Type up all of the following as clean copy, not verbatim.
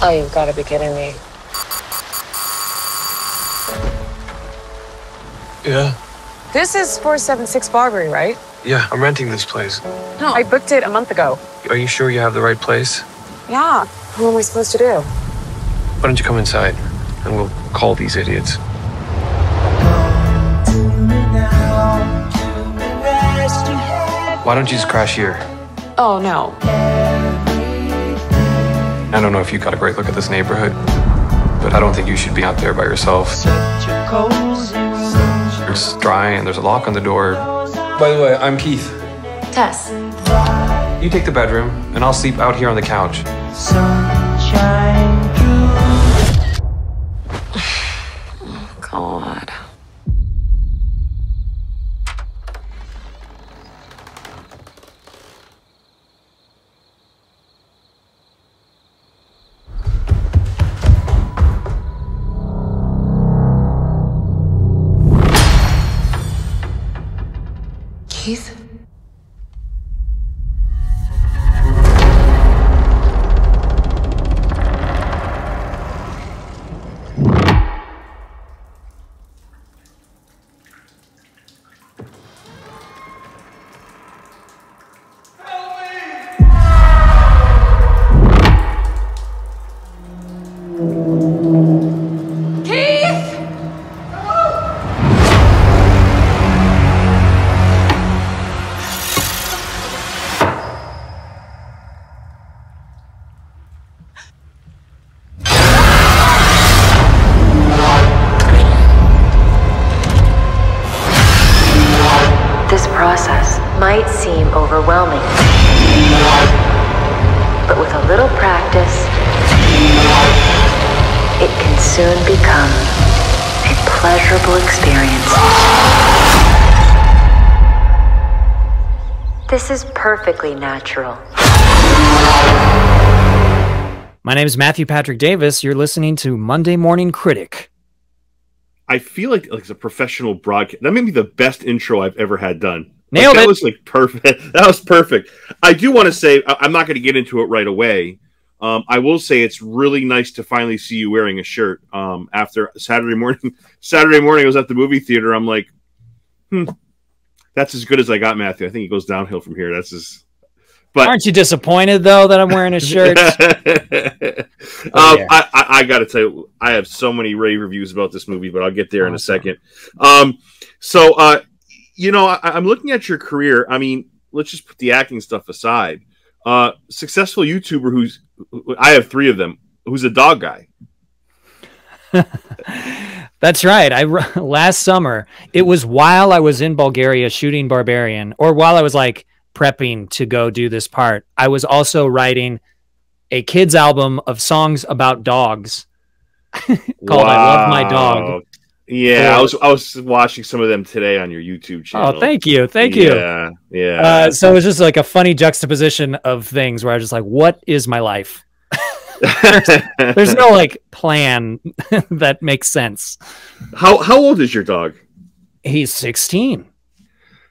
Oh, you've got to be kidding me. Yeah. This is 476 Barbary, right? Yeah, I'm renting this place. No, I booked it a month ago. Are you sure you have the right place? Yeah. Who am I supposed to do? Why don't you come inside and we'll call these idiots. Why don't you just crash here? Oh, no. I don't know if you got a great look at this neighborhood, but I don't think you should be out there by yourself. It's dry and there's a lock on the door. By the way, I'm Keith. Tess. You take the bedroom and I'll sleep out here on the couch. God. Keith? This process might seem overwhelming, but with a little practice, it can soon become a pleasurable experience. This is perfectly natural. My name is Matthew Patrick Davis. You're listening to Monday Morning Critic. I feel like it's a professional broadcast. That may be the best intro I've ever had done. Nailed it. That was like perfect. That was perfect. I do want to say, I'm not going to get into it right away. I will say it's really nice to finally see you wearing a shirt. After Saturday morning, I was at the movie theater. I'm like, that's as good as I got, Matthew. I think it goes downhill from here. That's as. But aren't you disappointed though that I'm wearing a shirt? I got to tell you, I have so many rave reviews about this movie, but I'll get there in a second. You know, I'm looking at your career. I mean, let's just put the acting stuff aside. Successful YouTuber I have 3 of them, who's a dog guy. That's right. Last summer, it was while I was in Bulgaria shooting Barbarian, or while I was like prepping to go do this part, I was also writing a kids album of songs about dogs called I Love My Dog. Yeah, I was watching some of them today on your YouTube channel. Oh, thank you. Yeah. So it was just like a funny juxtaposition of things where I was just like, what is my life? there's no like plan that makes sense. How old is your dog? He's 16.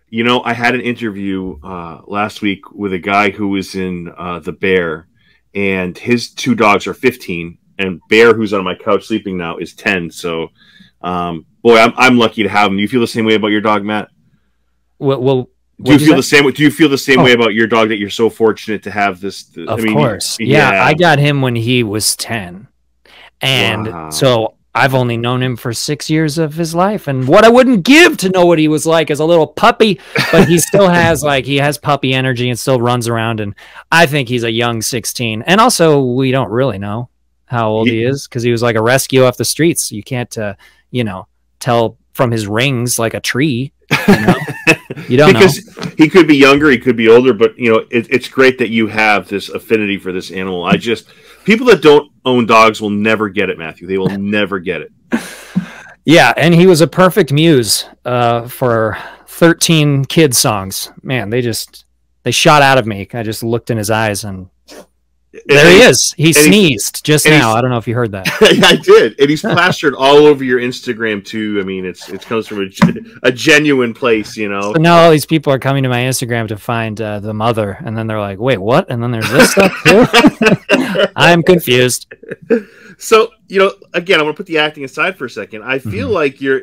You know, I had an interview last week with a guy who was in The Bear, and his 2 dogs are 15, and Bear, who's on my couch sleeping now, is 10. So, boy, I'm lucky to have him. Do you feel the same way about your dog, Matt? Well, do you feel the same? Do you feel the same way about your dog, that you're so fortunate to have this? Of course, yeah. I got him when he was 10, and so I've only known him for 6 years of his life, and what I wouldn't give to know what he was like as a little puppy, but he still has he has puppy energy and still runs around, and I think he's a young 16. And also, we don't really know how old he is because he was like a rescue off the streets. You can't, tell from his rings like a tree. You don't know. He could be younger, he could be older, but it's great that you have this affinity for this animal. People that don't own dogs will never get it, Matthew. They will never get it. Yeah, and he was a perfect muse for 13 kids songs. Man, they shot out of me. I just looked in his eyes, and There he is. He sneezed just now. I don't know if you heard that. Yeah, I did. And he's plastered all over your Instagram too. I mean, it comes from a genuine place, you know. So now all these people are coming to my Instagram to find the mother, and then they're like, "Wait, what?" And then there's this stuff too. I'm confused. So, you know, again, I want to put the acting aside for a second. I feel like you're.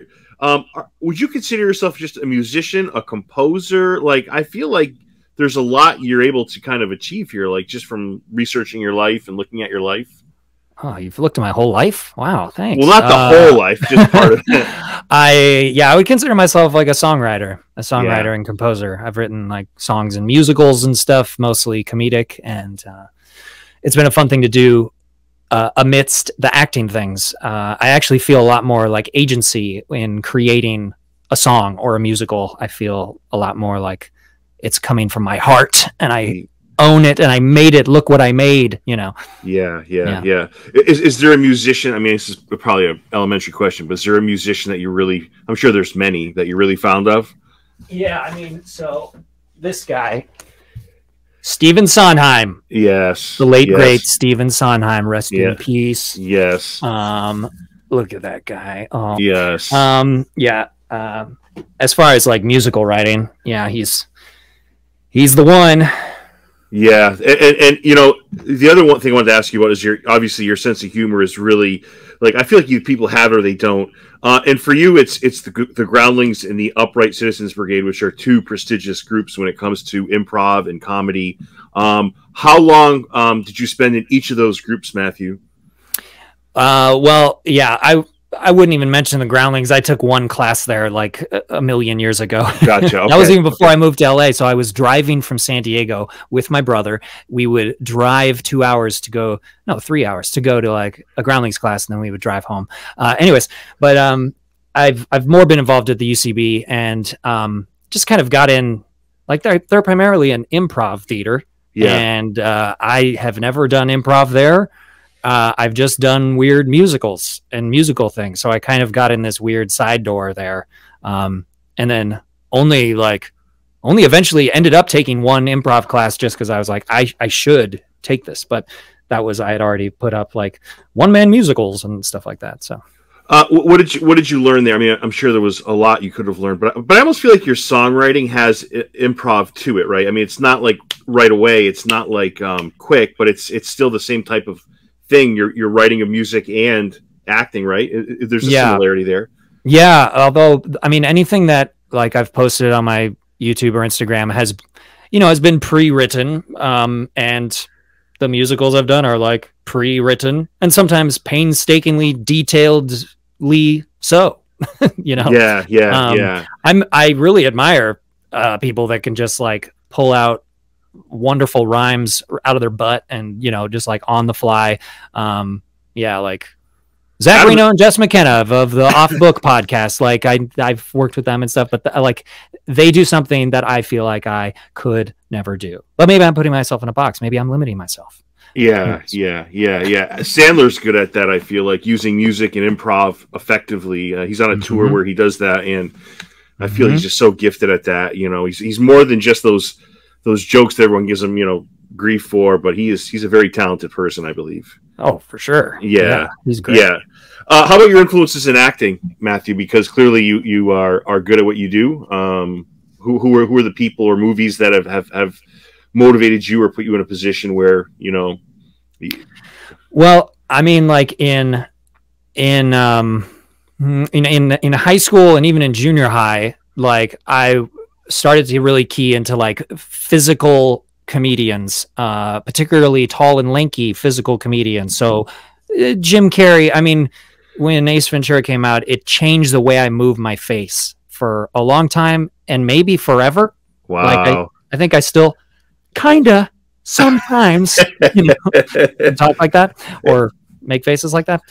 Would you consider yourself just a musician, a composer? Like, I feel like there's a lot you're able to kind of achieve here, like just from researching your life and looking at your life. Oh, you've looked at my whole life? Wow, thanks. Well, not the whole life, just part of it. I would consider myself like a songwriter and composer. I've written like songs and musicals and stuff, mostly comedic, and it's been a fun thing to do. Amidst the acting things, I actually feel a lot more like agency in creating a song or a musical. I feel a lot more like it's coming from my heart, and I own it, and I made it. Look what I made, you know. Yeah. Is there a musician? I mean, this is probably an elementary question, but is there a musician that you really? I'm sure there's many that you're really fond of. Yeah, I mean, so this guy. Stephen Sondheim. Yes. The late great Stephen Sondheim, rest in peace. Yes. Look at that guy. Oh. Yes. As far as like musical writing, yeah, he's the one. Yeah. And you know, the other one thing I wanted to ask you about is obviously your sense of humor is really like, I feel like people have it or they don't. And for you, it's the Groundlings and the Upright Citizens Brigade, which are two prestigious groups when it comes to improv and comedy. How long did you spend in each of those groups, Matthew? Well, yeah, I wouldn't even mention the Groundlings. I took one class there like a million years ago. Gotcha. Okay. That was even before I moved to LA. So I was driving from San Diego with my brother. We would drive 3 hours to go to like a Groundlings class, and then we would drive home. Anyways, but I've more been involved at the UCB, and just kind of got in. Like they're primarily an improv theater, and I have never done improv there. I've just done weird musicals and musical things. So I kind of got in this weird side door there. And then only eventually ended up taking one improv class just because I was like, I should take this. But I had already put up like one-man musicals and stuff like that. So what did you learn there? I mean, I'm sure there was a lot you could have learned, but I almost feel like your songwriting has improv to it, right? I mean, it's not like right away. It's not like quick, but it's still the same type of thing. You're writing of music and acting, right? There's a similarity there. Yeah, although I mean, anything that like I've posted on my YouTube or Instagram has been pre-written, and the musicals I've done are like pre-written and sometimes painstakingly detailedly so. I really admire people that can just like pull out wonderful rhymes out of their butt and just like on the fly. Like Zach Reno and Jess McKenna of the Off Book podcast. Like I've worked with them and stuff, but like they do something that I feel like I could never do. But maybe I'm putting myself in a box. Maybe I'm limiting myself. Yeah. Sandler's good at that. I feel like using music and improv effectively. He's on a tour where he does that, and I feel he's just so gifted at that. He's more than just those jokes that everyone gives him, grief for, but he's a very talented person, I believe. Oh, for sure. Yeah. He's great. Yeah. How about your influences in acting, Matthew? Because clearly you are good at what you do. Who are the people or movies that have motivated you or put you in a position where, Well, I mean, like in high school and even in junior high, like I started to really key into like physical comedians, particularly tall and lanky physical comedians. So Jim Carrey, I mean, when Ace Ventura came out, it changed the way I move my face for a long time and maybe forever. Wow. Like I think I still kind of sometimes talk like that or make faces like that.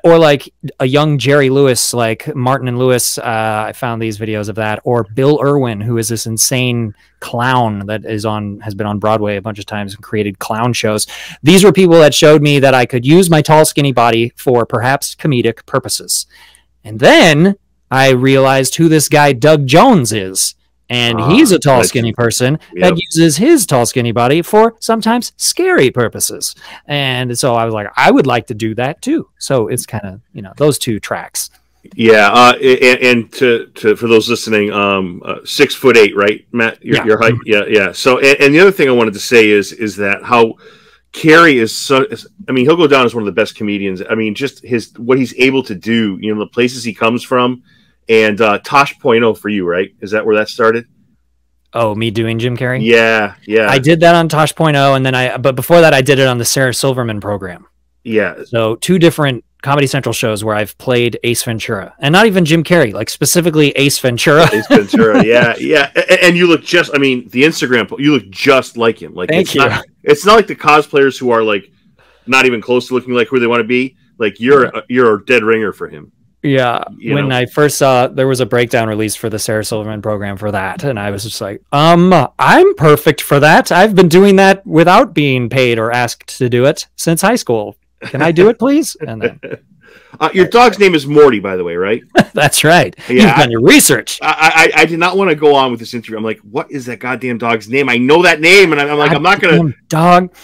Or like a young Jerry Lewis, like Martin and Lewis. I found these videos of that. Or Bill Irwin, who is this insane clown that has been on Broadway a bunch of times and created clown shows. These were people that showed me that I could use my tall, skinny body for perhaps comedic purposes. And then I realized who this guy Doug Jones is. And he's a tall, skinny person that uses his tall, skinny body for sometimes scary purposes. And so I was like, I would like to do that too. So it's kind of, you know, those two tracks. Yeah, and to for those listening, 6'8", right, Matt? Your height, yeah. So, and the other thing I wanted to say is that how Carey is so. I mean, he'll go down as one of the best comedians. I mean, just what he's able to do. You know, the places he comes from, and Tosh.0 for you, right? Is that where that started? Oh, me doing Jim Carrey? Yeah. I did that on Tosh.0, and then but before that, I did it on the Sarah Silverman program. Yeah. So 2 different Comedy Central shows where I've played Ace Ventura, and not even Jim Carrey, like specifically Ace Ventura. Ace Ventura, yeah. And you look just, I mean, the Instagram, you look just like him. Like, Thank you. It's not like the cosplayers who are like not even close to looking like who they want to be. Like you're a dead ringer for him. Yeah. When I first saw, there was a breakdown released for the Sarah Silverman program for that, and I was just like, I'm perfect for that. I've been doing that without being paid or asked to do it since high school. Can I do it, please? And then your dog's name is Morty, by the way, right? That's right. Yeah, You've done your research. I did not want to go on with this interview. I'm like, what is that goddamn dog's name? I know that name, and I'm like, I'm not gonna. Dog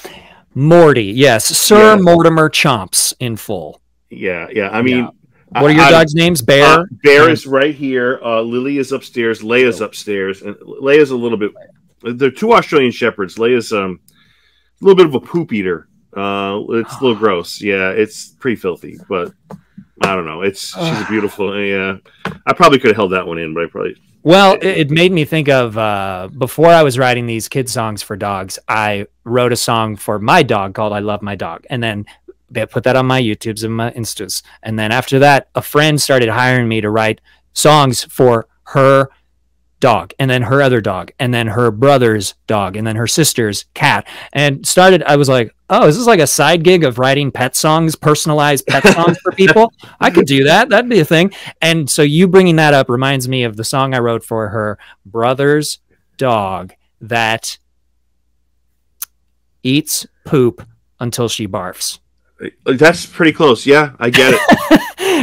Morty, yes, Sir Mortimer Chomps in full. Yeah. I mean, what are your dog's names? Bear. Bear is right here. Lily is upstairs. Leia's upstairs, and Leia's a little bit. They're 2 Australian shepherds. Leia's a little bit of a poop eater. It's a little gross. Yeah, it's pretty filthy, but I don't know. She's a beautiful. Yeah, I probably could have held that one in, but I probably. Well, it made me think of before I was writing these kid songs for dogs, I wrote a song for my dog called "I Love My Dog," and then they put that on my YouTubes and my Instas. And then after that, a friend started hiring me to write songs for her dog, and then her other dog, and then her brother's dog, and then her sister's cat. And I was like, oh, is this like a side gig of writing pet songs, personalized pet songs for people? I could do that. That'd be a thing. And so you bringing that up reminds me of the song I wrote for her brother's dog that eats poop until she barfs. That's pretty close. Yeah, I get it.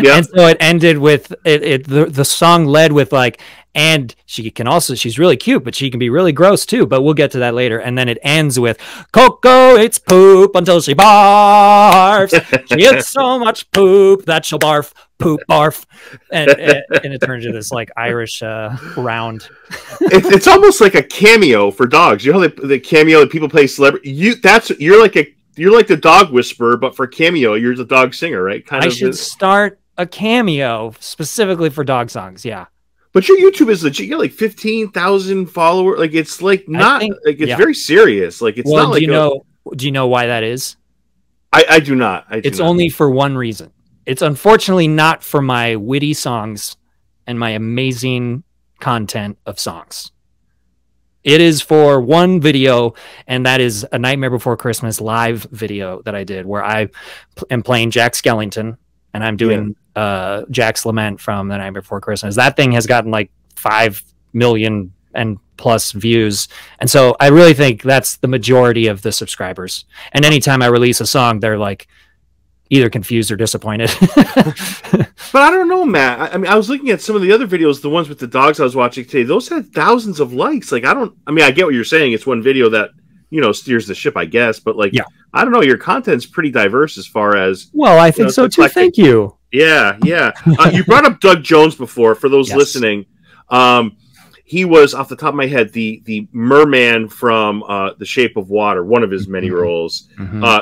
Yeah. And so it ended with the song led with like, and she's really cute, but she can be really gross too, but we'll get to that later. And then it ends with Coco eats poop until she barfs. She eats so much poop that she'll poop barf. And it turns into this like Irish round. It's almost like a cameo for dogs. You know how the cameo that people play celebrity. You're like the dog whisperer, but for cameo, you're the dog singer, right? I should start a cameo specifically for dog songs. Yeah. But your YouTube is legit. You got like 15,000 followers. Like it's like it's very serious. Like it's not like. Do you know why that is? I do not. It's only for one reason. It's unfortunately not for my witty songs and my amazing content of songs. It is for one video, and that is A Nightmare Before Christmas live video that I did where I am playing Jack Skellington, and I'm doing Jack's Lament from The Nightmare Before Christmas. That thing has gotten like 5 million and plus views. And so I really think that's the majority of the subscribers. And anytime I release a song, they're like either confused or disappointed. But I don't know, Matt. I mean, I was looking at some of the other videos, the ones with the dogs I was watching today. Those had thousands of likes. Like, I get what you're saying. It's one video that, steers the ship, I guess. But like, I don't know. Your content's pretty diverse as far as. Well, I think so too. Thank you. Yeah. You brought up Doug Jones before. For those listening, he was, off the top of my head, the merman from The Shape of Water, one of his many roles.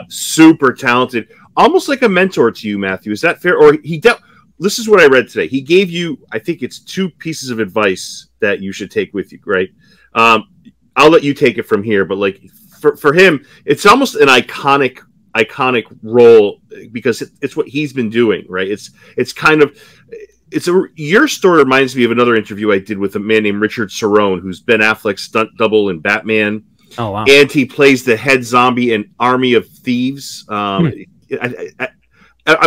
Super talented, almost like a mentor to you, Matthew. Is that fair? Or this is what I read today. He gave you, I think it's 2 pieces of advice that you should take with you, right? I'll let you take it from here, but like for him, it's almost an iconic role because it's what he's been doing, right? Your story reminds me of another interview I did with a man named Richard Cerrone, who's Ben Affleck's stunt double in Batman. Oh wow! And he plays the head zombie in Army of Thieves. I'm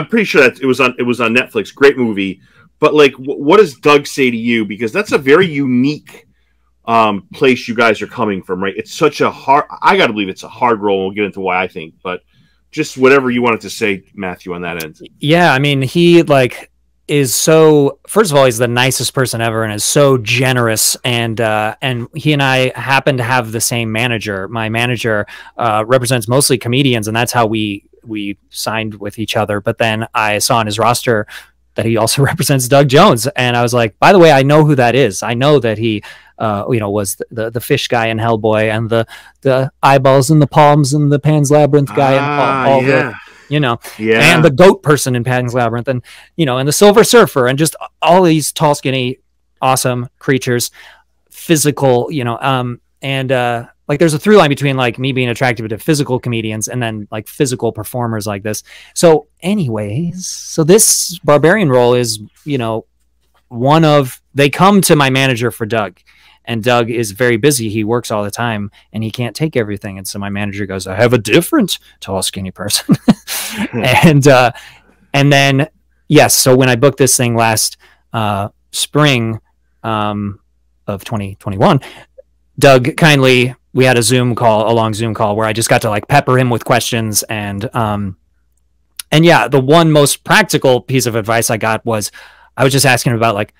pretty sure that it was on Netflix. Great movie. But like, what does Doug say to you? Because that's a very unique place you guys are coming from, right? It's such a hard. I got to believe it's a hard role. We'll get into why I think, but just whatever you wanted to say, Matthew, on that end. Yeah, I mean, he like is so, first of all, he's the nicest person ever and is so generous. And he and I happen to have the same manager. My manager represents mostly comedians, and that's how we signed with each other. But then I saw on his roster that he also represents Doug Jones. And I was like, by the way, I know who that is. I know that he, was the fish guy in Hellboy, and the eyeballs and the palms and the Pan's Labyrinth guy, and all the, and the goat person in Pan's Labyrinth, and, and the Silver Surfer, and just all these tall, skinny, awesome creatures, physical, like there's a through line between like me being attracted to physical comedians and then like physical performers like this. So anyways, so this Barbarian role is, they come to my manager for Doug, and Doug is very busy. He works all the time and he can't take everything. And so my manager goes, I have a different tall, skinny person. and then, yes. So when I booked this thing last spring of 2021, Doug kindly, we had a long Zoom call where I just got to like pepper him with questions. And yeah, the one most practical piece of advice I got was, I was just asking him about like,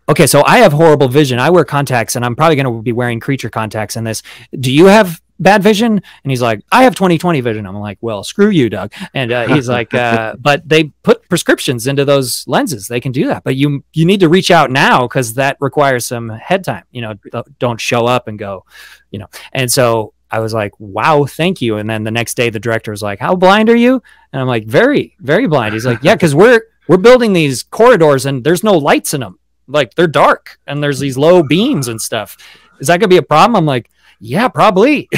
okay, so I have horrible vision. I wear contacts, and I'm probably going to be wearing creature contacts in this. Do you have bad vision? And he's like, I have 20/20 vision. I'm like, well, screw you, Doug. And he's like, but they put prescriptions into those lenses. They can do that, but you need to reach out now because that requires some head time. Don't show up and go, And so I was like, wow, thank you. And then the next day, the director was like, how blind are you? And I'm like, very, very blind. He's like, yeah, because we're building these corridors and there's no lights in them. Like they're dark and there's these low beams and stuff. Is that gonna be a problem? I'm like, yeah, probably.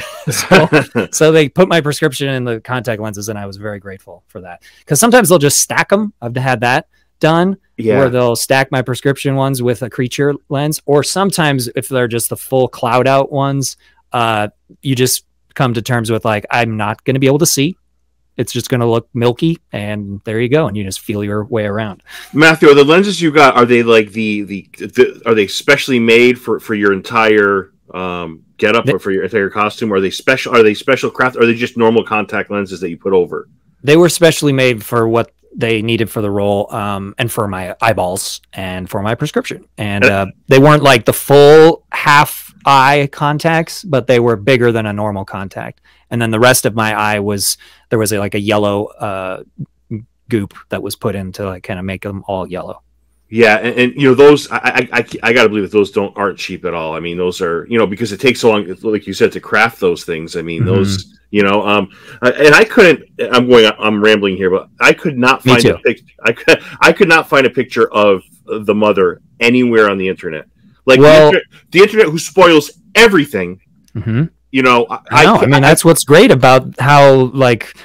so they put my prescription in the contact lenses, and I was very grateful for that, because sometimes they'll just stack them. I've had that done, where they'll stack my prescription ones with a creature lens, or sometimes if they're just the full cloud out ones, you just come to terms with like, I'm not going to be able to see. It's just going to look milky, and there you go, and you just feel your way around. Matthew, are the lenses you got, are they like are they specially made for your entire get up, or for your entire costume? Are they special craft, or are they just normal contact lenses that you put over? They were specially made for what they needed for the role, and for my eyeballs and for my prescription. And they weren't like the full half eye contacts, but they were bigger than a normal contact. And then the rest of my eye there was like a yellow goop that was put in to like kind of make them all yellow. Yeah, and those I gotta believe that those aren't cheap at all. I mean, those are because it takes so long, like you said, to craft those things. I mean, those and I couldn't. I'm rambling here, but I could not find a picture. I could not find a picture of the mother anywhere on the internet. Like the internet, who spoils everything. I mean, that's what's great about how like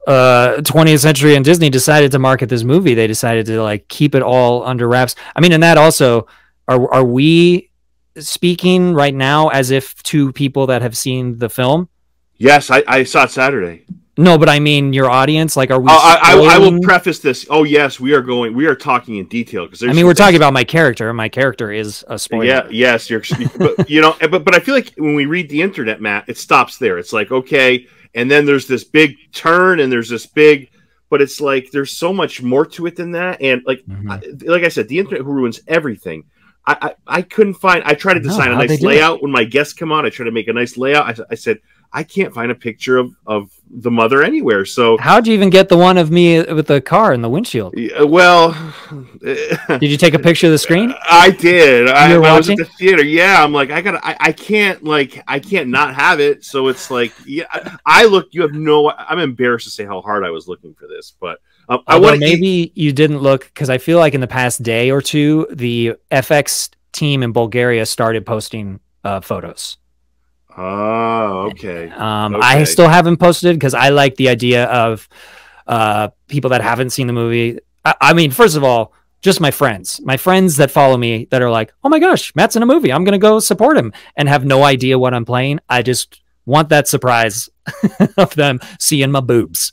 20th Century and Disney decided to market this movie. They decided to like keep it all under wraps. I mean, and that also, are we speaking right now as if to people that have seen the film? Yes, I saw it Saturday. No, but I mean your audience. Like, are we? I will preface this. Oh yes, we are talking in detail, because we're talking about my character. My character is a spoiler. Yeah, yes, but I feel like when we read the internet, Matt, it stops there. It's like, okay, and then there's this big turn, and there's this big, but it's like there's so much more to it than that. And like, like I said, the internet who ruins everything. I couldn't find. I tried to design a nice layout when my guests come on. I tried to make a nice layout. I said, I can't find a picture of the mother anywhere. So how'd you even get the one of me with the car in the windshield? Well, did you take a picture of the screen? I did. I was at the theater. Yeah, I'm like, I can't not have it. So it's like, yeah, I'm embarrassed to say how hard I was looking for this, but maybe you didn't look, because I feel like in the past day or two, the FX team in Bulgaria started posting photos. Oh, okay. I still haven't posted because I like the idea of people that haven't seen the movie. I mean, first of all, just my friends that follow me that are like, oh my gosh, Matt's in a movie, I'm going to go support him, and have no idea what I'm playing. I just want that surprise of them seeing my boobs.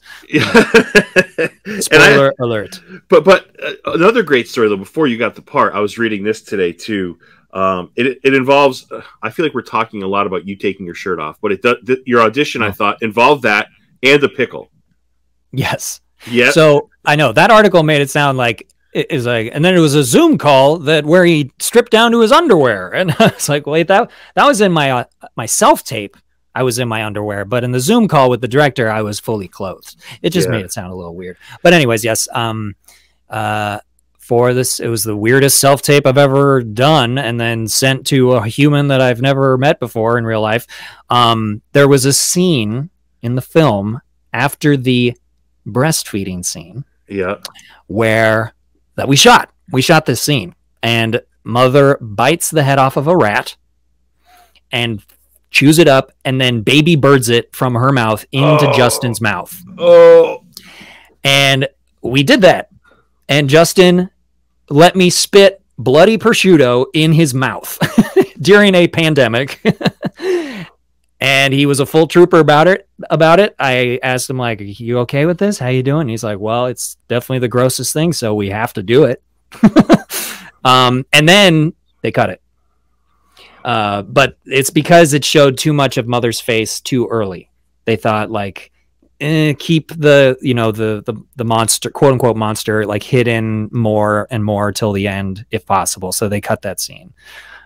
Spoiler alert. But another great story, though, before you got the part, I was reading this today too. It involves, I feel like we're talking a lot about you taking your shirt off, but your audition, I thought, involved that and the pickle. Yes. Yeah. So I know that article made it sound like is like, and then it was a Zoom call where he stripped down to his underwear, and I was like, wait, that was in my my self tape. I was in my underwear, but in the Zoom call with the director, I was fully clothed. It just made it sound a little weird. But anyways, yes. For this, it was the weirdest self tape I've ever done, and then sent to a human that I've never met before in real life. There was a scene in the film after the breastfeeding scene, where that we shot this scene, and mother bites the head off of a rat and chews it up, and then baby birds it from her mouth into Justin's mouth. And we did that, and Justin let me spit bloody prosciutto in his mouth during a pandemic. And he was a full trooper about it. I asked him, like, you okay with this? How you doing? He's like, well, it's definitely the grossest thing, so we have to do it. And then they cut it. But it's because it showed too much of mother's face too early. They thought, like, keep the, you know, the monster, quote unquote monster, like hidden more and more till the end if possible. So they cut that scene.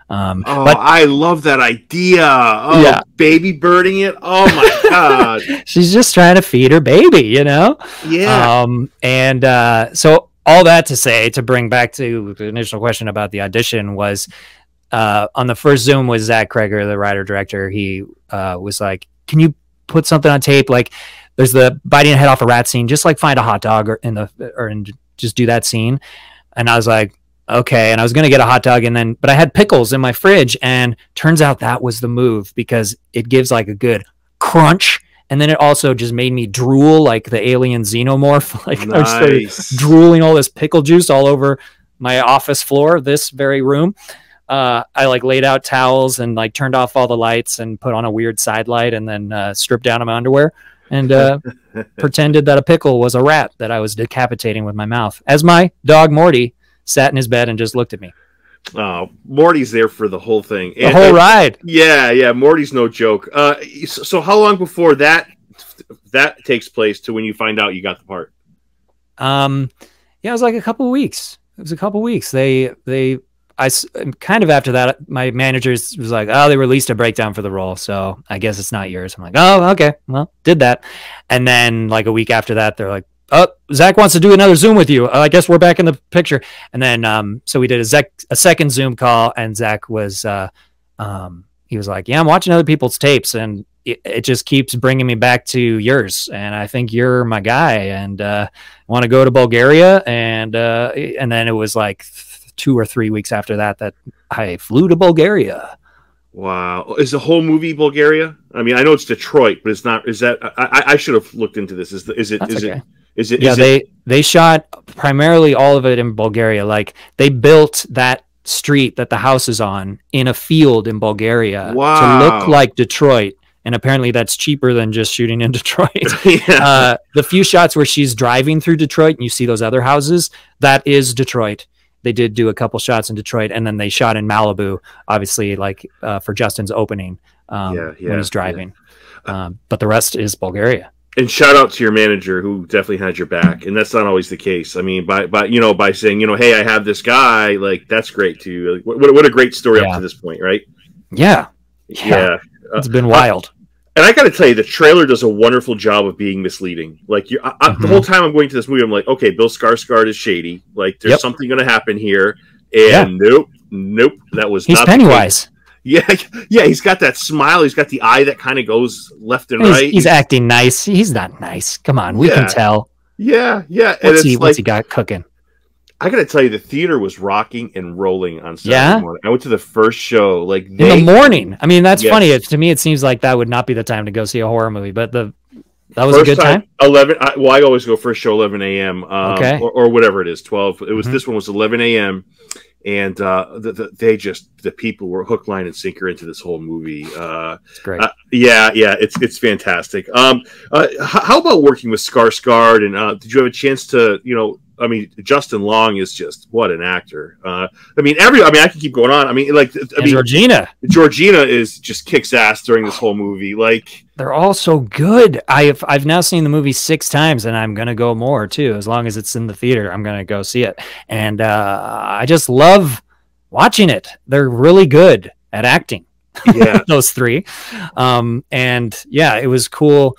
But I love that idea. Oh, yeah. Baby birding it. Oh my God. She's just trying to feed her baby, you know? Yeah. So all that to say, to bring back to the initial question about the audition, was on the first Zoom with Zach Kreger, the writer director. He was like, can you put something on tape? Like, there's the biting a head off a rat scene, just like find a hot dog and just do that scene. And I was like, okay. And I was going to get a hot dog, but I had pickles in my fridge, and turns out that was the move, because it gives like a good crunch. And then it also just made me drool like the alien xenomorph. Like, nice. I started drooling all this pickle juice all over my office floor, this very room. I like laid out towels and like turned off all the lights and put on a weird side light, and then stripped down in my underwear and pretended that a pickle was a rat that I was decapitating with my mouth, as my dog Morty sat in his bed and just looked at me. Oh, Morty's there for the whole thing. The whole ride. Yeah. Morty's no joke. So how long before that takes place to when you find out you got the part? Yeah, it was like a couple of weeks. It was a couple of weeks. I kind of after that, my manager was like, oh, they released a breakdown for the role, so I guess it's not yours. I'm like, oh, okay, well, did that. And then like a week after that, they're like, oh, Zach wants to do another Zoom with you. I guess we're back in the picture. And then so we did a second Zoom call, and Zach was he was like, yeah, I'm watching other people's tapes, and it just keeps bringing me back to yours, and I think you're my guy, and want to go to Bulgaria. And then it was like 2 or 3 weeks after that I flew to Bulgaria. Wow. Is the whole movie Bulgaria? I mean, I know it's Detroit, but it's not. Is that? I should have looked into this. Is it? Yeah, they shot primarily all of it in Bulgaria. Like, they built that street that the house is on in a field in Bulgaria to look like Detroit. And apparently that's cheaper than just shooting in Detroit. Yeah. The few shots where she's driving through Detroit and you see those other houses, that is Detroit. They did do a couple shots in Detroit, and then they shot in Malibu, obviously, like for Justin's opening when he's driving. Yeah. But the rest is Bulgaria. And shout out to your manager, who definitely had your back, and that's not always the case. I mean, by saying, hey, I have this guy, like, that's great too. What a great story up to this point, right? Yeah. It's been wild. And I got to tell you, the trailer does a wonderful job of being misleading. Like, the whole time I'm going to this movie, I'm like, okay, Bill Skarsgård is shady. Like, there's something going to happen here. And nope, that was not Pennywise. Yeah, he's got that smile. He's got the eye that kind of goes left and right. He's acting nice. He's not nice. Come on, we can tell. Yeah. What's he got cooking? I got to tell you, the theater was rocking and rolling on Saturday morning. I went to the first show in the morning. I mean, that's funny. To me, it seems like that would not be the time to go see a horror movie, but that was first a good time. 11. I always go first show 11 a.m. Or whatever it is, 12. It was This one was 11 a.m. And the people were hook, line, and sinker into this whole movie. It's great. It's fantastic. How about working with Skarsgård? And did you have a chance to I mean, Justin Long is just what an actor. I mean, I can keep going on. I mean, like, Georgina is just kicks ass during this whole movie. Like, they're all so good. I've now seen the movie 6 times, and I'm gonna go more too. As long as it's in the theater, I'm gonna go see it. And I just love watching it. They're really good at acting. Yeah, those 3. And yeah, it was cool.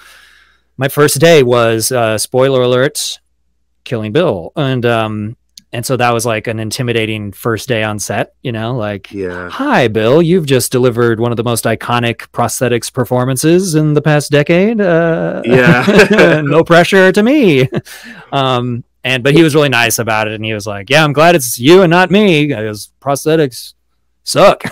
My first day was spoiler alert, Killing Bill, and so that was like an intimidating first day on set, you know, like, yeah, hi Bill, you've just delivered one of the most iconic prosthetics performances in the past decade. Yeah, no pressure to me. But he was really nice about it, and he was like, yeah, I'm glad it's you and not me, because prosthetics suck.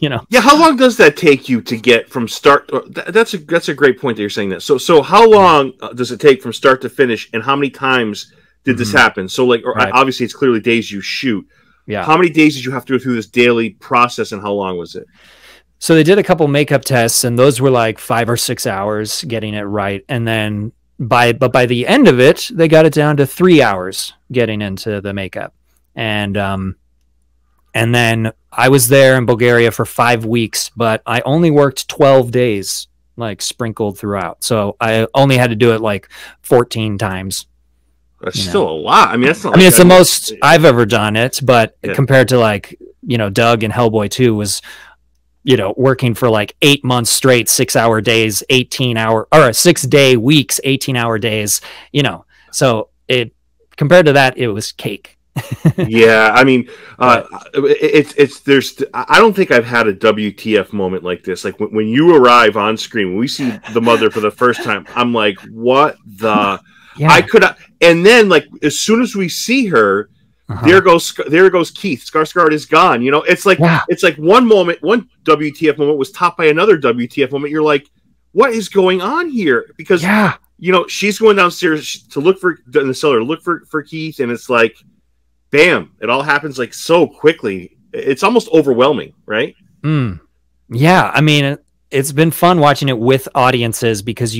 You know. Yeah, how long does that take you to get from start? That's a great point that you're saying that. So how long does it take from start to finish, and how many times did this happen? So like, Right. obviously it's clearly days you shoot. Yeah. How many days did you have to go through this daily process, and how long was it? So they did a couple makeup tests, and those were like 5 or 6 hours getting it right, and then by the end of it, they got it down to 3 hours getting into the makeup, and then I was there in Bulgaria for 5 weeks, but I only worked 12 days, like sprinkled throughout. So I only had to do it like 14 times. That's still a lot. I mean, that's not. I mean, it's the most I've ever done it, but Yeah. compared to like, you know, Doug and Hellboy 2 was, you know, working for like 8 months straight, 6-hour days, 6-day weeks, 18-hour days, you know. So it, compared to that, it was cake. Yeah, I mean, I don't think I've had a WTF moment like this. Like when you arrive on screen, when we see the mother for the first time, I'm like, what the? Yeah. I could, and then like as soon as we see her, there goes Keith. Skarsgård is gone. You know, it's like one moment, one WTF moment was topped by another WTF moment. You're like, what is going on here? Because you know, she's going downstairs to look for in the cellar, to look for Keith, and it's like, bam! It all happens like so quickly. It's almost overwhelming, right? Yeah, I mean, it's been fun watching it with audiences because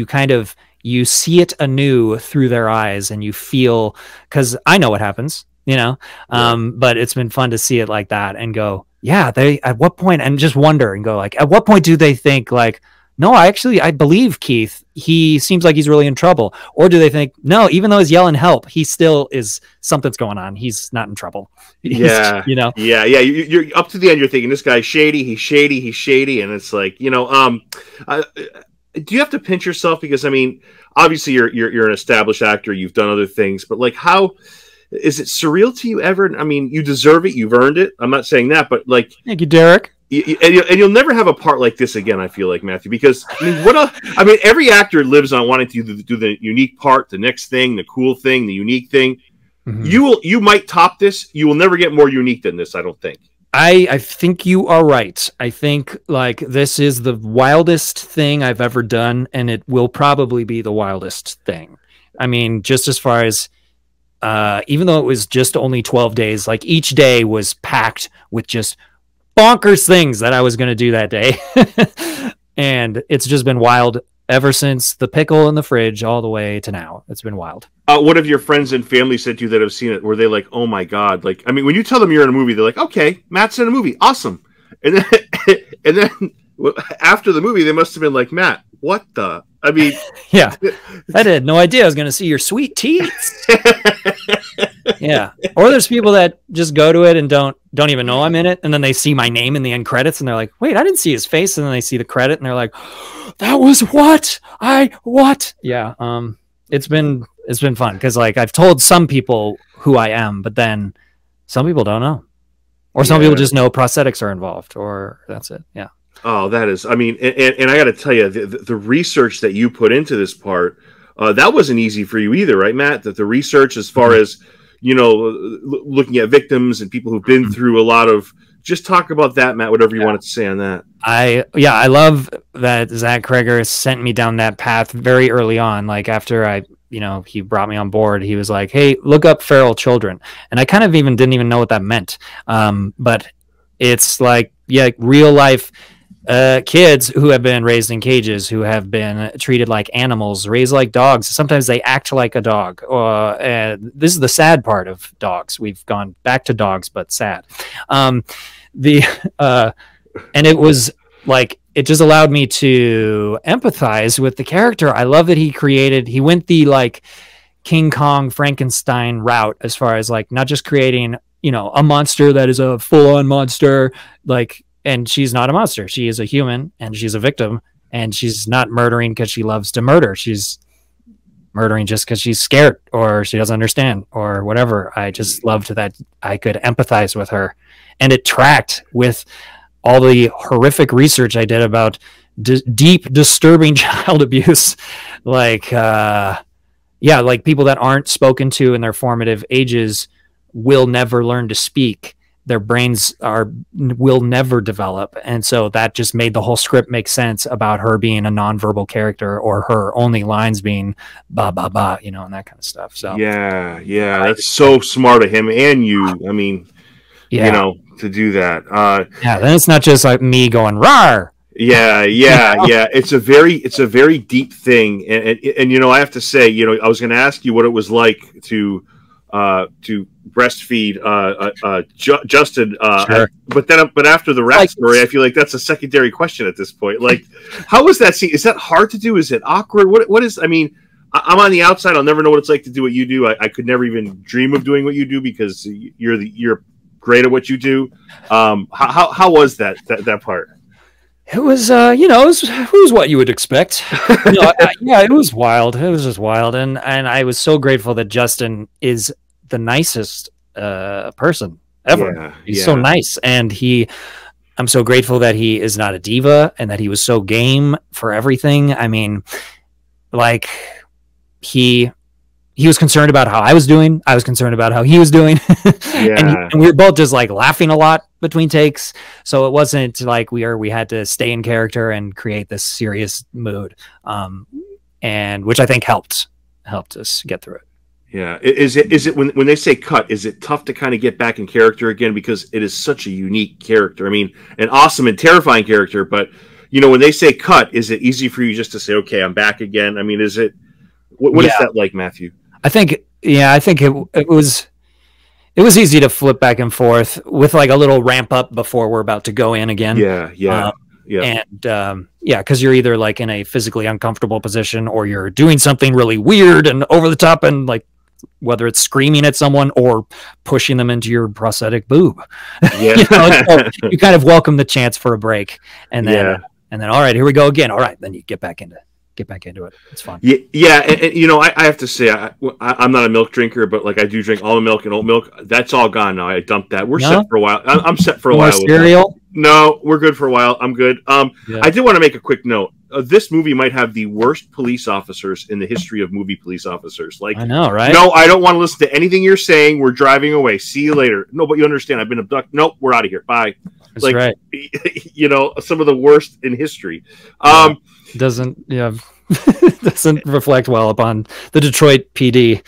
you see it anew through their eyes, and you feel, because I know what happens, you know. But it's been fun to see it like that and go, yeah, they at what point, and just wonder and go like, at what point do they think like, no, I believe Keith, he seems like he's really in trouble, or do they think, no, even though he's yelling help, he still is, something's going on, he's not in trouble. Yeah, you know. You're up to the end, you're thinking this guy's shady, he's shady, and it's like, you know, do you have to pinch yourself? Because I mean, obviously you're an established actor, you've done other things, but like, how is it surreal to you ever? I mean, you deserve it, you've earned it. I'm not saying that, but like, thank you, Derek. And you'll never have a part like this again, I feel like, Matthew, because I mean, every actor lives on wanting to do the unique part, the next thing, the cool thing, the unique thing. You might top this. You will never get more unique than this, I don't think. I think you are right. I think like this is the wildest thing I've ever done, and it will probably be the wildest thing. I mean, just as far as even though it was just only 12 days, like each day was packed with just bonkers things that I was going to do that day. And it's just been wild ever since the pickle in the fridge all the way to now. It's been wild. What have your friends and family said to you that have seen it? Were they like, oh my God? Like, I mean, when you tell them you're in a movie, they're like, okay, Matt's in a movie. Awesome. And then after the movie, they must have been like, Matt, what the? I mean, yeah, I had no idea I was going to see your sweet teeth. Yeah. Or there's people that just go to it and don't even know I'm in it, and then they see my name in the end credits, and they're like, "Wait, I didn't see his face." And then they see the credit, and they're like, "That was what? What?" Yeah. It's been fun because like I've told some people who I am, but then some people don't know, or some people just know prosthetics are involved, or that's it. Yeah. Oh, that is. I mean, and I got to tell you, the research that you put into this part, that wasn't easy for you either, right, Matt? That the research, as far as, you know, looking at victims and people who've been through a lot of. Just talk about that, Matt. Whatever you wanted to say on that. I love that Zach Kreger sent me down that path very early on. Like after he brought me on board, he was like, "Hey, look up feral children," and I kind of didn't even know what that meant. But it's like, yeah, real life. kids who have been raised in cages, who have been treated like animals, raised like dogs. Sometimes they act like a dog. And this is the sad part of dogs. We've gone back to dogs, but sad. And it was like, it just allowed me to empathize with the character. I love that he went the like King Kong Frankenstein route, as far as like not just creating, a monster that is a full-on monster, like, and she's not a monster. She is a human, and she's a victim, and she's not murdering because she loves to murder. She's murdering just because she's scared or she doesn't understand or whatever. I just loved that I could empathize with her, and it tracked with all the horrific research I did about deep, disturbing child abuse. Like, like people that aren't spoken to in their formative ages will never learn to speak. Their brains will never develop. And so that just made the whole script make sense about her being a nonverbal character, or her only lines being ba ba ba, and that kind of stuff. So yeah, that's so smart of him and you. I mean, to do that. Then it's not just like me going rawr. Yeah. It's a very deep thing, and I have to say, I was going to ask you what it was like to breastfeed Justin, sure. but after the rat story, I feel like that's a secondary question at this point. Like, how was that scene? Is that hard to do? Is it awkward? What is? I mean, I'm on the outside. I'll never know what it's like to do what you do. I could never even dream of doing what you do, because you're great at what you do. How was that part? It was, it was what you would expect. It was wild. It was just wild, and I was so grateful that Justin is the nicest person ever. He's so nice, and I'm so grateful that he is not a diva, and that he was so game for everything. I mean, like, he was concerned about how I was doing. I was concerned about how he was doing. And we were both just like laughing a lot between takes. So it wasn't like we had to stay in character and create this serious mood. And which I think helped us get through it. Yeah. Is it when they say cut, is it tough to kind of get back in character again? Because it is such a unique character. I mean, an awesome and terrifying character, but when they say cut, is it easy for you just to say, okay, I'm back again? I mean, is it, what is that like, Matthew? I think it was easy to flip back and forth with like a little ramp up before we're about to go in again. Yeah. Because you're either like in a physically uncomfortable position, or you're doing something really weird and over the top, and like whether it's screaming at someone or pushing them into your prosthetic boob. Yeah. So you kind of welcome the chance for a break, and then all right, here we go again. All right, then you get back into it. It's fun. Yeah. And I have to say, I'm not a milk drinker, but like I do drink almond milk and oat milk. That's all gone now. I dumped that. We're set for a while. I'm set for a while. Cereal? No, we're good for a while. I'm good. I did want to make a quick note. This movie might have the worst police officers in the history of movie police officers. Like, I know, right? No, I don't want to listen to anything you're saying. We're driving away. See you later. No, but you understand. I've been abducted. Nope, we're out of here. Bye. That's right. Some of the worst in history. Doesn't reflect well upon the Detroit PD.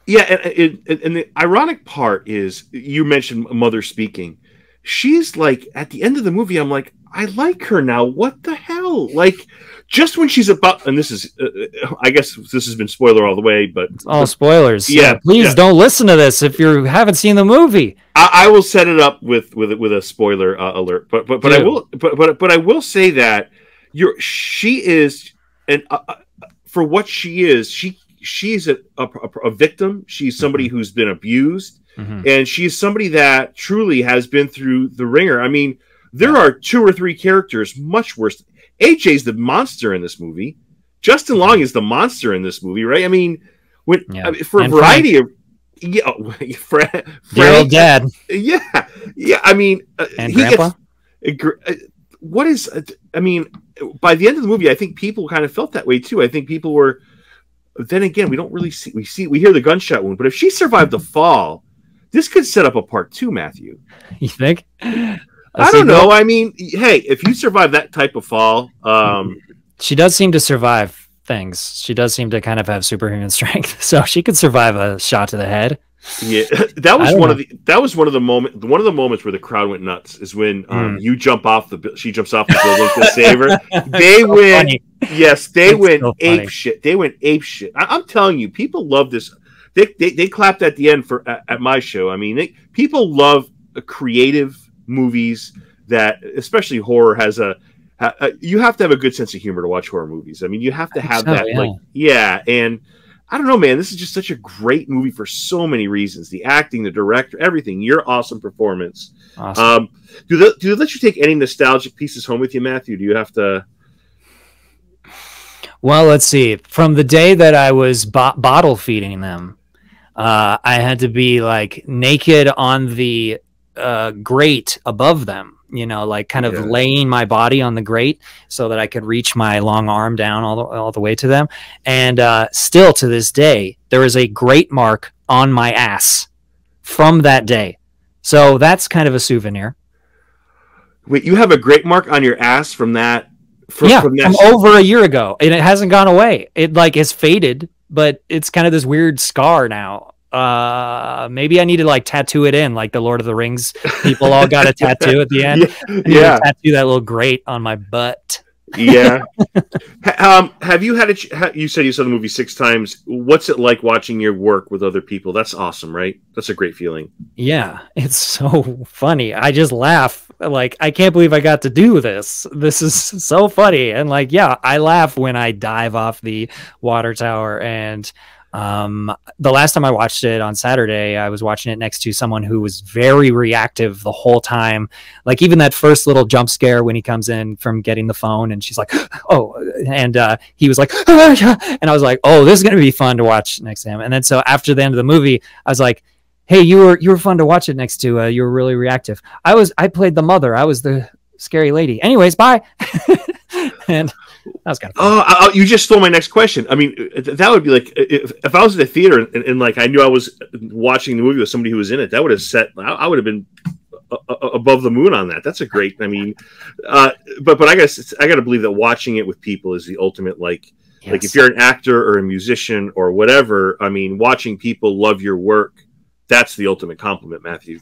Yeah, and the ironic part is, you mentioned mother speaking. She's like, at the end of the movie, I'm like, I like her now. What the hell? Like, just when she's about, and this is, I guess this has been spoiler all the way, but it's all spoilers. Yeah, please don't listen to this if you haven't seen the movie. I will set it up with a spoiler alert, but I will say that she is, and for what she is, she's a victim. She's somebody who's been abused, and she's somebody that truly has been through the ringer. I mean, there are 2 or 3 characters much worse. AJ's the monster in this movie. Justin Long is the monster in this movie, right? I mean, for a variety of your old dad. Yeah. I mean, and Grandpa. What is? I mean, by the end of the movie, I think people kind of felt that way too. I think people were. Then again, we don't really see. We hear the gunshot wound, but if she survived the fall, this could set up a part 2, Matthew. You think? I don't know. I mean, hey, if you survive that type of fall, she does seem to survive things. She does seem to kind of have superhuman strength, so she could survive a shot to the head. Yeah, that was one of the moments where the crowd went nuts. Is when she jumps off the building to save her. They so went, funny. Yes, they it's went so ape shit. They went ape shit. I'm telling you, people love this. They clapped at the end at my show. I mean, people love creative movies that, especially horror, has you have to have a good sense of humor to watch horror movies. I mean, you have to have that, and I don't know, man. This is just such a great movie for so many reasons. The acting, the director, everything. Your awesome performance. Awesome. Do they let you take any nostalgic pieces home with you, Matthew? Do you have to? Well, let's see. From the day that I was bottle feeding them, I had to be like naked on the grate above them. You know, like kind of laying my body on the grate so that I could reach my long arm down all the way to them. And still to this day, there is a grate mark on my ass from that day. So that's kind of a souvenir. Wait, you have a grate mark on your ass from that? From over a year ago, and it hasn't gone away. It like is faded, but it's kind of this weird scar now. Maybe I need to like tattoo it in like the Lord of the Rings people all got a tattoo at the end. Yeah. Tattoo that little grate on my butt. Yeah. Have you had you said you saw the movie 6 times. What's it like watching your work with other people? That's awesome, right? That's a great feeling. Yeah, it's so funny. I just laugh. Like, I can't believe I got to do this. This is so funny. And like, yeah, I laugh when I dive off the water tower. And the last time I watched it on Saturday, I was watching it next to someone who was very reactive the whole time. Like even that first little jump scare when he comes in from getting the phone and she's like, oh, and he was like, and I was like, oh, this is going to be fun to watch next to him. And then so after the end of the movie, I was like, hey, you were fun to watch it next to. You were really reactive. I played the mother. I was the scary lady. Anyways, bye. And that was kind of fun. Oh, you just stole my next question. I mean, that would be like if I was at the theater and like I knew I was watching the movie with somebody who was in it. That would have set. I would have been above the moon on that. That's a great. I mean, but I guess I got to believe that watching it with people is the ultimate. Like if you're an actor or a musician or whatever. I mean, watching people love your work. That's the ultimate compliment, Matthew.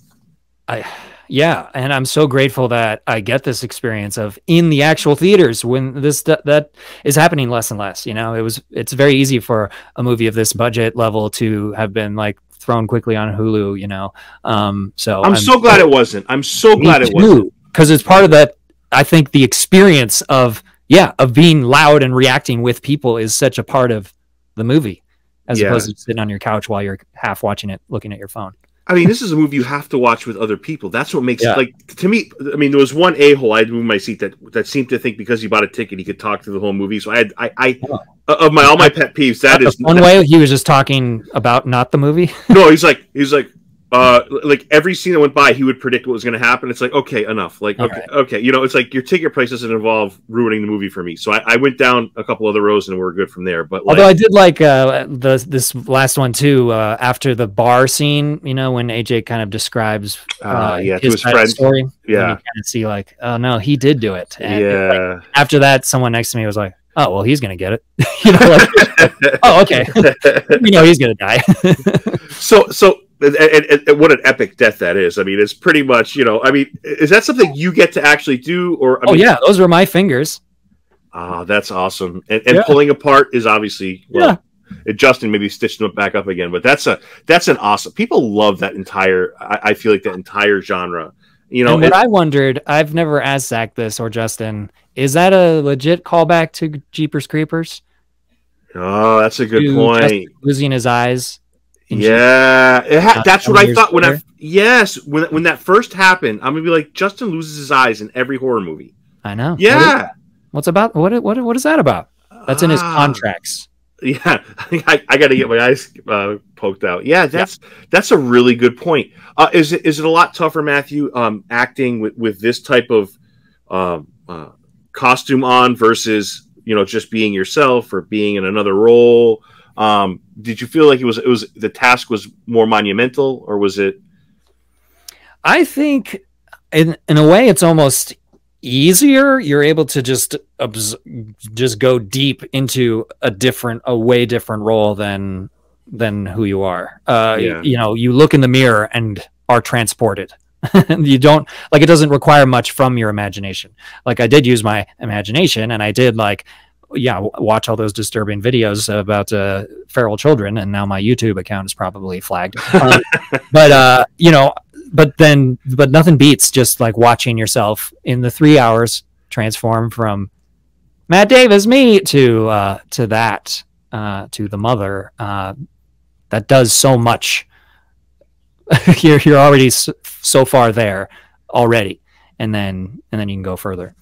Yeah, and I'm so grateful that I get this experience of in the actual theaters when that is happening less and less. You know, it's very easy for a movie of this budget level to have been like thrown quickly on Hulu. You know, so I'm so glad it wasn't. I'm so glad it wasn't because it's part of that. I think the experience of being loud and reacting with people is such a part of the movie. As opposed to sitting on your couch while you're half watching it, looking at your phone. I mean, this is a movie you have to watch with other people. That's what makes it, like, to me, I mean, there was one a-hole I had moved my seat that seemed to think because he bought a ticket, he could talk through the whole movie. So of all my pet peeves, that is one way he was just talking about not the movie. No, he's like every scene that went by, he would predict what was going to happen. It's like, okay, enough. Like, okay. You know, it's like your ticket price doesn't involve ruining the movie for me. So I went down a couple other rows and we're good from there. But although I did like this last one too, after the bar scene, you know, when AJ kind of describes to his friend story. Yeah, you kind of see like, oh no, he did do it. And like, after that, someone next to me was like, oh well, he's gonna get it. You know, like, oh okay, you know he's gonna die. So. And what an epic death that is. I mean, it's pretty much, you know, I mean, is that something you get to actually do? Or I mean, yeah, those were my fingers. That's awesome. And pulling apart is obviously, Justin maybe stitched them back up again, but that's an awesome, people love that entire, I feel like that entire genre. You know, and what I wondered, I've never asked Zach this or Justin, is that a legit callback to Jeepers Creepers? Oh, that's a good point. Justin losing his eyes. Yeah, that's what I thought when when that first happened. I'm gonna be like, Justin loses his eyes in every horror movie. I know. Yeah, what's about what is that about? That's in his contracts. Yeah, I got to get my eyes poked out. Yeah, that's a really good point. Is it a lot tougher, Matthew, acting with this type of costume on versus, you know, just being yourself or being in another role? Did you feel like it was the task was more monumental, or was it? I think in a way it's almost easier. You're able to just go deep into a way different role than than who you are. Yeah. You know, you look in the mirror and are transported. You don't like, it doesn't require much from your imagination. Like, I did use my imagination, and I did like, yeah, watch all those disturbing videos about feral children, and now my YouTube account is probably flagged. But you know, but nothing beats just like watching yourself in the 3 hours transform from Matt Davis, me, to that, to the mother. That does so much. You're already so far there already, and then you can go further.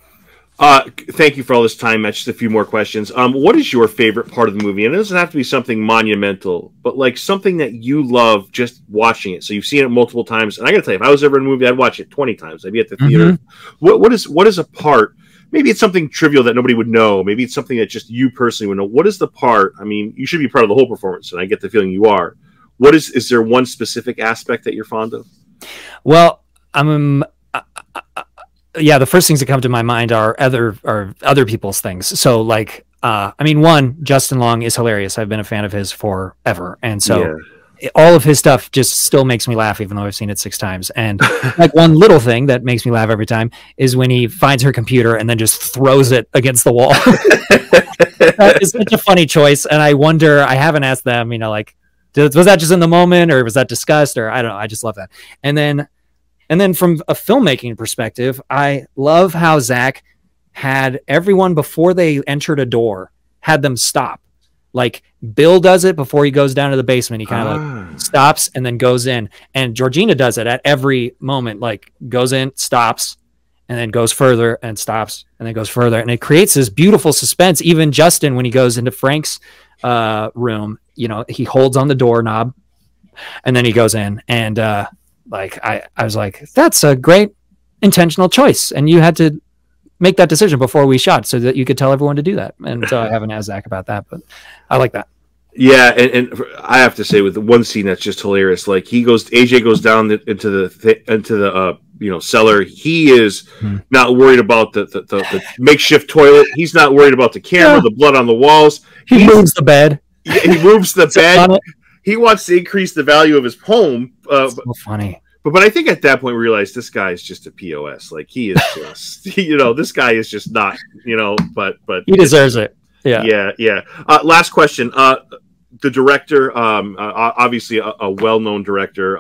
Thank you for all this time, Matt. Just a few more questions. What is your favorite part of the movie? And it doesn't have to be something monumental, but like something that you love just watching it. So you've seen it multiple times. And I got to tell you, if I was ever in a movie, I'd watch it 20 times. I'd be at the theater. What is a part? Maybe it's something trivial that nobody would know. Maybe it's something that just you personally would know. What is the part? I mean, you should be part of the whole performance, and I get the feeling you are. What is there one specific aspect that you're fond of? Well, yeah, the first things that come to my mind are other people's things. So like, I mean, one, Justin Long is hilarious. I've been a fan of his forever. And so all of his stuff just still makes me laugh, even though I've seen it 6 times. And like, one little thing that makes me laugh every time is when he finds her computer and then just throws it against the wall. That is such a funny choice. And I wonder, I haven't asked them, you know, like, was that just in the moment, or was that discussed, or I don't know. I just love that. And then from a filmmaking perspective, I love how Zach had everyone, before they entered a door, had them stop. Like, Bill does it before he goes down to the basement. He kind of like stops and then goes in. And Georgina does it at every moment, like goes in, stops, and then goes further and stops and then goes further. And it creates this beautiful suspense. Even Justin, when he goes into Frank's room, you know, he holds on the doorknob and then he goes in. And like, I was like, that's a great intentional choice. And you had to make that decision before we shot so that you could tell everyone to do that. And so I haven't asked Zach about that, but I like that. Yeah, and I have to say, with the one scene that's just hilarious, like AJ goes down into the you know, cellar. He is not worried about the makeshift toilet. He's not worried about the camera, the blood on the walls. He moves the bed. He moves the bed. He wants to increase the value of his home. So funny. But I think at that point we realized this guy is just a POS. Like, he is just, you know, this guy is just not, you know, but he deserves it. Yeah. Last question. The director, obviously a well-known director.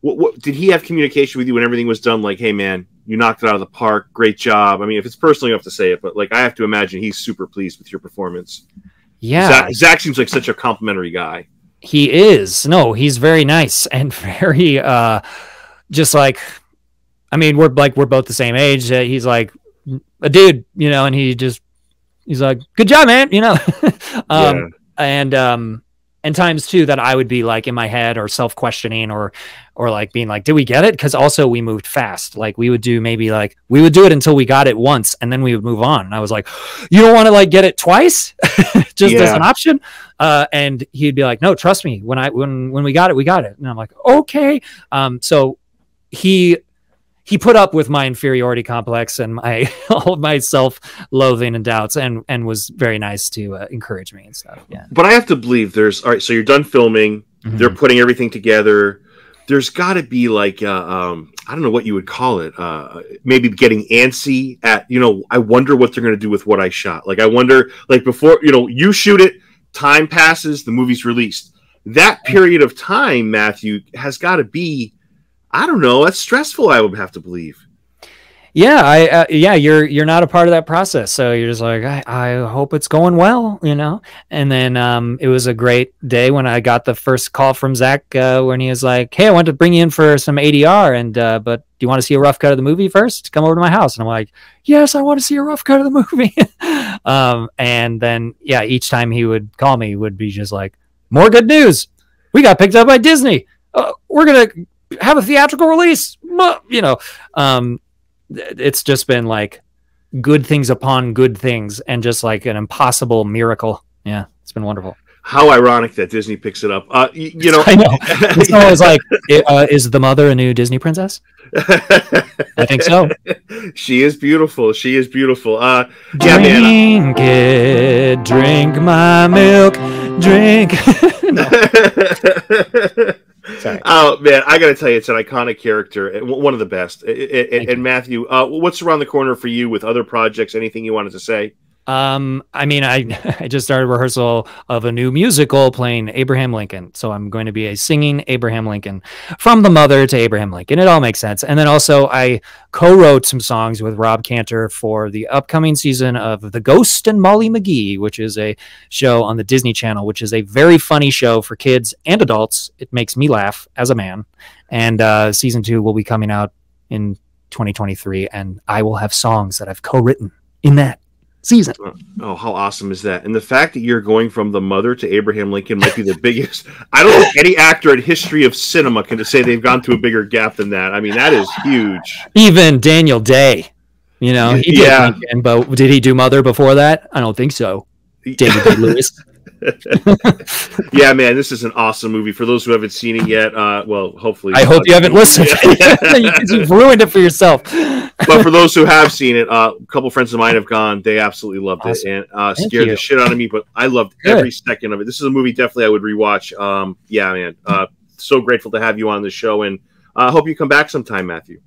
What did he have communication with you when everything was done? Like, hey man, you knocked it out of the park. Great job. I mean, if it's personal, you have to say it, but like, I have to imagine he's super pleased with your performance. Yeah. Zach seems like such a complimentary guy. He is. No, he's very nice and very just like, I mean, we're both the same age. He's like a dude, you know, and he's like, good job, man, you know. And times too that I would be like in my head or self-questioning or like being like, did we get it? Because also we moved fast. Like, we would do it until we got it once, and then we would move on. And I was like, you don't want to like get it twice just as an option? And he'd be like, no, trust me, when we got it, we got it. And I'm like, okay. So he put up with my inferiority complex and all of my self-loathing and doubts, and was very nice to encourage me and stuff. Yeah. But I have to believe all right, so you're done filming, they're putting everything together. There's got to be like, I don't know what you would call it. Maybe getting antsy at, you know, I wonder what they're going to do with what I shot. Like, I wonder, like, before, you know, you shoot it, time passes, the movie's released. That period of time, Matthew, has got to be, I don't know, that's stressful, I would have to believe. Yeah, you're not a part of that process, so you're just like, I hope it's going well, you know. And then it was a great day when I got the first call from Zach when he was like, hey, I want to bring you in for some ADR, and but do you want to see a rough cut of the movie first? Come over to my house. And I'm like, yes, I want to see a rough cut of the movie. And then each time he would call me would be just like, more good news, we got picked up by Disney, we're gonna have a theatrical release, you know. It's just been like good things upon good things, and just like an impossible miracle. Yeah, it's been wonderful. How ironic that Disney picks it up. You know, I know. It's always like, is the mother a new Disney princess? I think so. She is beautiful. She is beautiful. Drink it, drink my milk. Drink. No. Sorry. Oh man, I gotta tell you, it's an iconic character, one of the best. And Matthew, what's around the corner for you with other projects? Anything you wanted to say? I mean, I just started rehearsal of a new musical playing Abraham Lincoln. So I'm going to be a singing Abraham Lincoln, from the mother to Abraham Lincoln. It all makes sense. And then also I co-wrote some songs with Rob Cantor for the upcoming season of The Ghost and Molly McGee, which is a show on the Disney Channel, which is a very funny show for kids and adults. It makes me laugh as a man. And season 2 will be coming out in 2023. And I will have songs that I've co-written in that season. Oh, how awesome is that? And the fact that you're going from the mother to Abraham Lincoln might be the biggest. I don't think any actor in history of cinema can say they've gone through a bigger gap than that. I mean, that is huge. Even Daniel Day, he did Lincoln, but did he do Mother before that? I don't think so. David Day Lewis. Yeah, man, this is an awesome movie. For those who haven't seen it yet, well, hopefully I hope you haven't listened because you've ruined it for yourself. But for those who have seen it, a couple friends of mine have gone. They absolutely loved it and scared the shit out of me. But I loved every second of it. This is a movie definitely I would rewatch. Yeah, man, so grateful to have you on the show, and I hope you come back sometime, Matthew.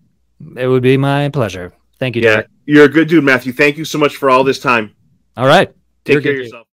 It would be my pleasure. Thank you, Derek. You're a good dude, Matthew. Thank you so much for all this time. All right. Take care of yourself.